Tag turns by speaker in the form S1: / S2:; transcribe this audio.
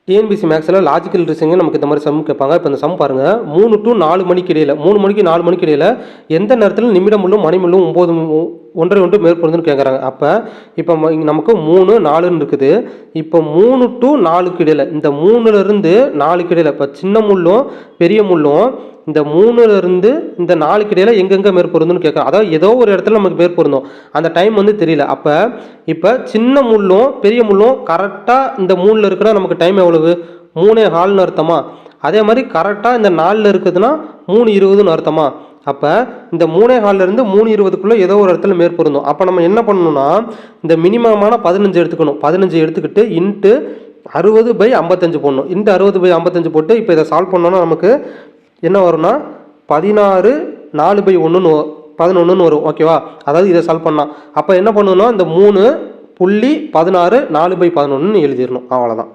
S1: TNPSC மேக்ஸில் logical reasoning நமக்கு இந்த மாதிரி சம் கேட்பாங்க. இப்போ இந்த சம் பாருங்கள், 3 to 4 மணிக்கு இடையில் 3 மணிக்கு 4 மணிக்கு இடையில் எந்த நேரத்தில் நிமிடம் முள்ளும் மணி முள்ளும் 9 ஒன்றை ஒன்று மேற்பொருந்துன்னு கேட்குறாங்க. அப்போ இப்போ நமக்கு 3 4ன்னு இருக்குது. இப்போ 3 to 4க்கு இடையில் இந்த 3லேருந்து 4க்கு இடையில் இப்போ சின்ன முள்ளும் பெரிய முள்ளும் இந்த 3லேருந்து இந்த 4க்கு இடையில் எங்கெங்கே மேற்பொருந்துன்னு கேட்குறோம். அதாவது ஏதோ ஒரு இடத்துல நமக்கு மேற்பொருந்தும், அந்த டைம் வந்து தெரியல. அப்போ இப்போ சின்ன முள்ளும் பெரிய முள்ளும் கரெக்டாக இந்த 3ல் இருக்குன்னா நமக்கு டைம் எவ்வளவு? 3:15ன்னு அர்த்தமா? அதே மாதிரி கரெக்டாக இந்த 4ல் இருக்குதுன்னா 3:20ன்னு அர்த்தமா? அப்போ இந்த 3:15லேருந்து 3:20க்குள்ளே ஏதோ ஒரு இடத்துல மேற்பொருந்தும். அப்போ நம்ம என்ன பண்ணணும்னா இந்த மினிமமான 15 எடுத்துக்கணும். 15 எடுத்துக்கிட்டு இன்ட்டு 60/55 போடணும். இன்ட்டு 60/55 போட்டு இப்போ இதை சால்வ் பண்ணோன்னா நமக்கு என்ன வரும்னா 16 4/1ன்னு 11ன்னு வரும். ஓகேவா? அதாவது இதை சால்வ் பண்ணால் அப்போ என்ன பண்ணணும்னா இந்த 3.16 4/11ன்னு எழுதிடணும். அவ்வளோதான்.